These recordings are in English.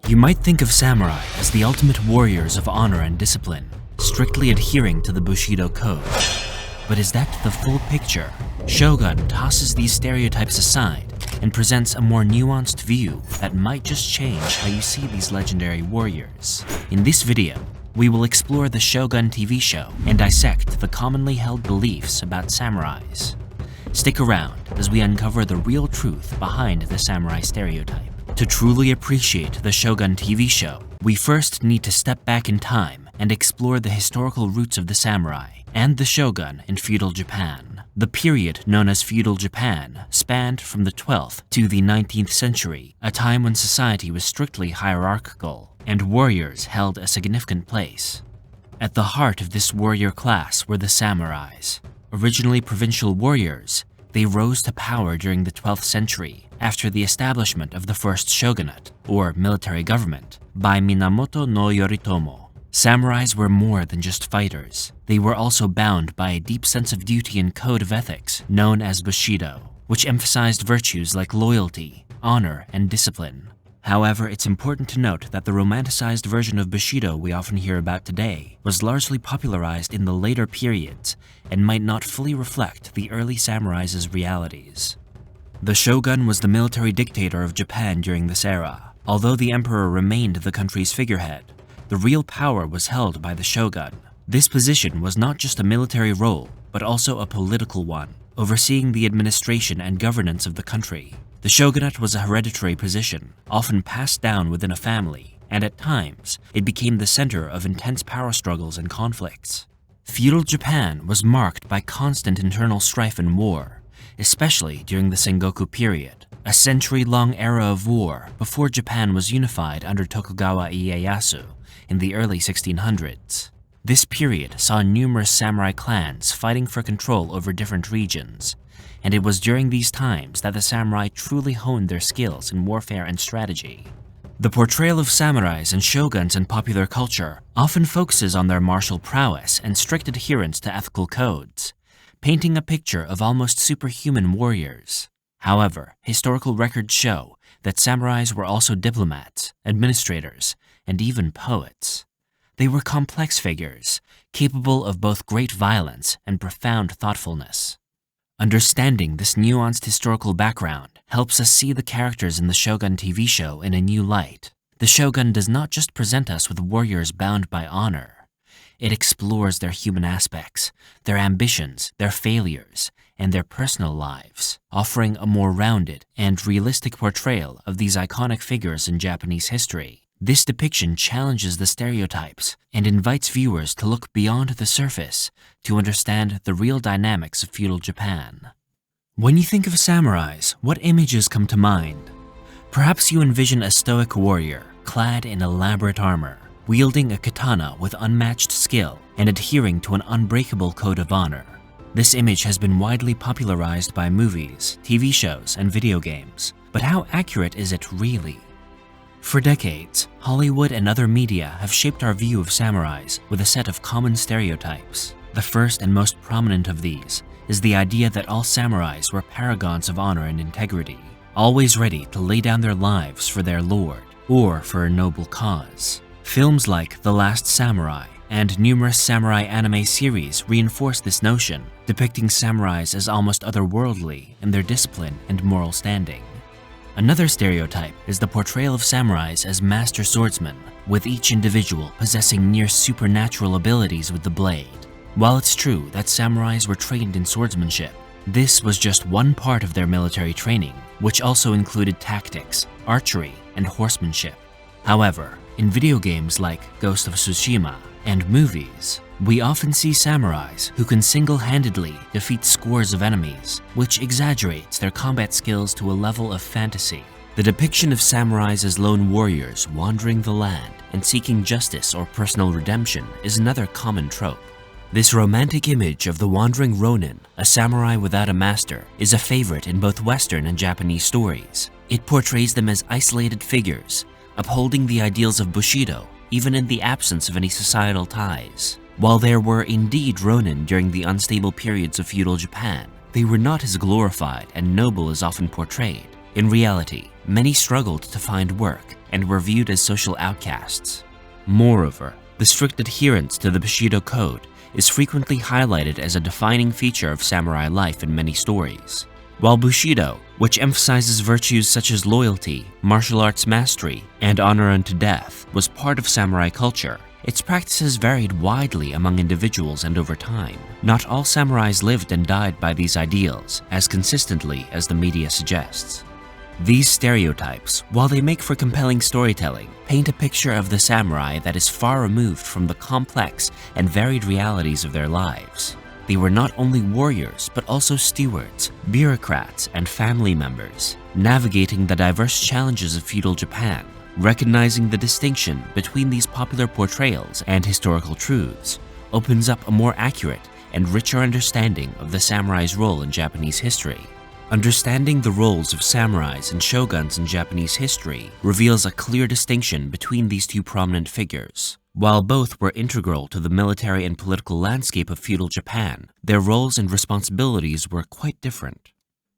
You might think of samurai as the ultimate warriors of honor and discipline, strictly adhering to the Bushido code. But is that the full picture? Shogun tosses these stereotypes aside and presents a more nuanced view that might just change how you see these legendary warriors. In this video, we will explore the Shogun TV show and dissect the commonly held beliefs about samurais. Stick around as we uncover the real truth behind the samurai stereotype. To truly appreciate the Shogun TV show, we first need to step back in time and explore the historical roots of the samurai and the shogun in feudal Japan. The period known as feudal Japan spanned from the 12th to the 19th century, a time when society was strictly hierarchical and warriors held a significant place. At the heart of this warrior class were the samurais. Originally provincial warriors, they rose to power during the 12th century after the establishment of the first shogunate, or military government, by Minamoto no Yoritomo. Samurais were more than just fighters. They were also bound by a deep sense of duty and code of ethics known as Bushido, which emphasized virtues like loyalty, honor, and discipline. However, it's important to note that the romanticized version of Bushido we often hear about today was largely popularized in the later periods and might not fully reflect the early samurais' realities. The shogun was the military dictator of Japan during this era. Although the emperor remained the country's figurehead, the real power was held by the shogun. This position was not just a military role, but also a political one, overseeing the administration and governance of the country. The shogunate was a hereditary position, often passed down within a family, and at times, it became the center of intense power struggles and conflicts. Feudal Japan was marked by constant internal strife and war, especially during the Sengoku period, a century-long era of war before Japan was unified under Tokugawa Ieyasu in the early 1600s. This period saw numerous samurai clans fighting for control over different regions, and it was during these times that the samurai truly honed their skills in warfare and strategy. The portrayal of samurais and shoguns in popular culture often focuses on their martial prowess and strict adherence to ethical codes, painting a picture of almost superhuman warriors. However, historical records show that samurais were also diplomats, administrators, and even poets. They were complex figures, capable of both great violence and profound thoughtfulness. Understanding this nuanced historical background helps us see the characters in the Shogun TV show in a new light. The shogun does not just present us with warriors bound by honor. It explores their human aspects, their ambitions, their failures, and their personal lives, offering a more rounded and realistic portrayal of these iconic figures in Japanese history. This depiction challenges the stereotypes and invites viewers to look beyond the surface to understand the real dynamics of feudal Japan. When you think of samurais, what images come to mind? Perhaps you envision a stoic warrior, clad in elaborate armor, wielding a katana with unmatched skill and adhering to an unbreakable code of honor. This image has been widely popularized by movies, TV shows, and video games, but how accurate is it really? For decades, Hollywood and other media have shaped our view of samurais with a set of common stereotypes. The first and most prominent of these is the idea that all samurais were paragons of honor and integrity, always ready to lay down their lives for their lord or for a noble cause. Films like The Last Samurai and numerous samurai anime series reinforce this notion, depicting samurais as almost otherworldly in their discipline and moral standing. Another stereotype is the portrayal of samurais as master swordsmen, with each individual possessing near supernatural abilities with the blade. While it's true that samurais were trained in swordsmanship, this was just one part of their military training, which also included tactics, archery, and horsemanship. However, in video games like Ghost of Tsushima and movies, we often see samurais who can single-handedly defeat scores of enemies, which exaggerates their combat skills to a level of fantasy. The depiction of samurais as lone warriors wandering the land and seeking justice or personal redemption is another common trope. This romantic image of the wandering ronin, a samurai without a master, is a favorite in both Western and Japanese stories. It portrays them as isolated figures, upholding the ideals of Bushido, even in the absence of any societal ties. While there were indeed ronin during the unstable periods of feudal Japan, they were not as glorified and noble as often portrayed. In reality, Many struggled to find work and were viewed as social outcasts. Moreover, the strict adherence to the Bushido code is frequently highlighted as a defining feature of samurai life in many stories. While Bushido, which emphasizes virtues such as loyalty, martial arts mastery, and honor unto death, was part of samurai culture, its practices varied widely among individuals and over time. Not all samurais lived and died by these ideals as consistently as the media suggests. These stereotypes, while they make for compelling storytelling, paint a picture of the samurai that is far removed from the complex and varied realities of their lives. They were not only warriors, but also stewards, bureaucrats, and family members, navigating the diverse challenges of feudal Japan. Recognizing the distinction between these popular portrayals and historical truths opens up a more accurate and richer understanding of the samurai's role in Japanese history. Understanding the roles of samurais and shoguns in Japanese history reveals a clear distinction between these two prominent figures. While both were integral to the military and political landscape of feudal Japan, their roles and responsibilities were quite different.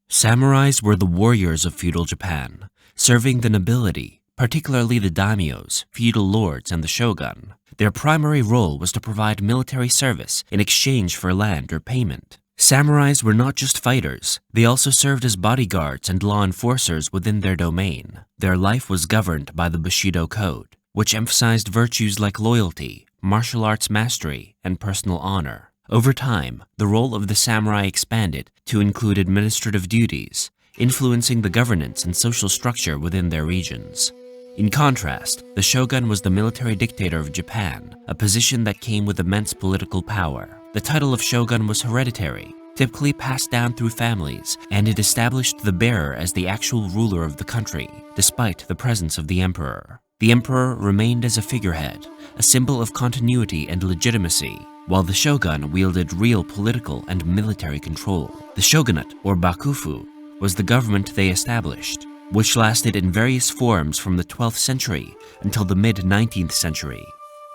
Samurais were the warriors of feudal Japan, serving the nobility, particularly the daimyos, feudal lords, and the shogun. Their primary role was to provide military service in exchange for land or payment. Samurais were not just fighters, they also served as bodyguards and law enforcers within their domain. Their life was governed by the Bushido code, which emphasized virtues like loyalty, martial arts mastery, and personal honor. Over time, the role of the samurai expanded to include administrative duties, influencing the governance and social structure within their regions. In contrast, the shogun was the military dictator of Japan, a position that came with immense political power. The title of shogun was hereditary, typically passed down through families, and it established the bearer as the actual ruler of the country, despite the presence of the emperor. The emperor remained as a figurehead, a symbol of continuity and legitimacy, while the shogun wielded real political and military control. The shogunate, or bakufu, was the government they established, which lasted in various forms from the 12th century until the mid-19th century.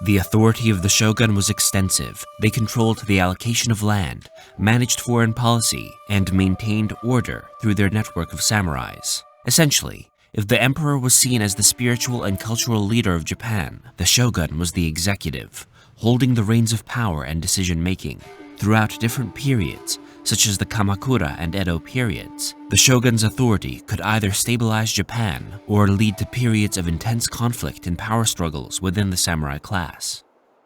The authority of the shogun was extensive. They controlled the allocation of land, managed foreign policy, and maintained order through their network of samurais. Essentially, if the emperor was seen as the spiritual and cultural leader of Japan, the shogun was the executive, holding the reins of power and decision-making. Throughout different periods, such as the Kamakura and Edo periods, the shogun's authority could either stabilize Japan or lead to periods of intense conflict and power struggles within the samurai class.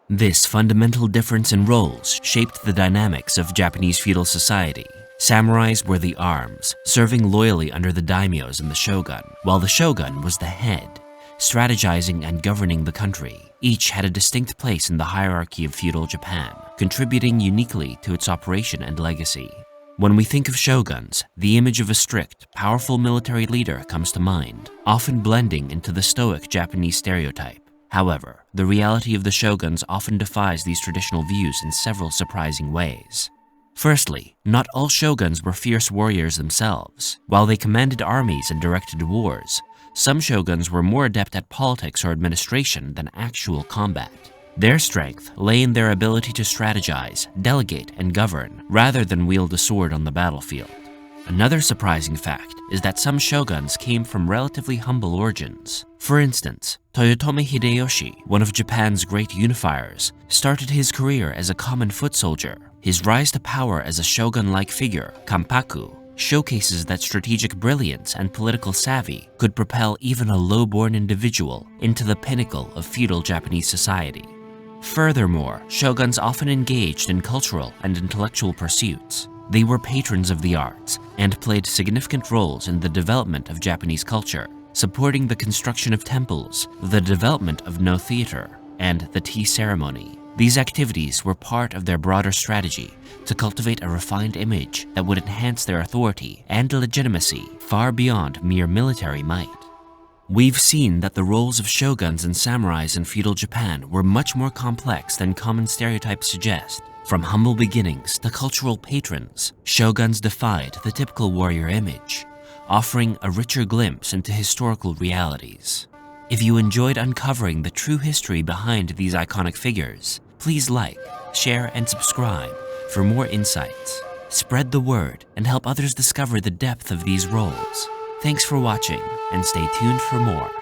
This fundamental difference in roles shaped the dynamics of Japanese feudal society. Samurais were the arms, serving loyally under the daimyos and the shogun, while the shogun was the head, strategizing and governing the country. Each had a distinct place in the hierarchy of feudal Japan, contributing uniquely to its operation and legacy. When we think of shoguns, the image of a strict, powerful military leader comes to mind, often blending into the stoic Japanese stereotype. However, the reality of the shoguns often defies these traditional views in several surprising ways. Firstly, not all shoguns were fierce warriors themselves. While they commanded armies and directed wars, some shoguns were more adept at politics or administration than actual combat. Their strength lay in their ability to strategize, delegate, and govern, rather than wield a sword on the battlefield. Another surprising fact is that some shoguns came from relatively humble origins. For instance, Toyotomi Hideyoshi, one of Japan's great unifiers, started his career as a common foot soldier. His rise to power as a shogun-like figure, Kanpaku, showcases that strategic brilliance and political savvy could propel even a low-born individual into the pinnacle of feudal Japanese society. Furthermore, shoguns often engaged in cultural and intellectual pursuits. They were patrons of the arts and played significant roles in the development of Japanese culture, supporting the construction of temples, the development of Noh theater, and the tea ceremony. These activities were part of their broader strategy to cultivate a refined image that would enhance their authority and legitimacy far beyond mere military might. We've seen that the roles of shoguns and samurais in feudal Japan were much more complex than common stereotypes suggest. From humble beginnings to cultural patrons, shoguns defied the typical warrior image, offering a richer glimpse into historical realities. If you enjoyed uncovering the true history behind these iconic figures, please like, share, and subscribe for more insights. Spread the word and help others discover the depth of these roles. Thanks for watching, and stay tuned for more.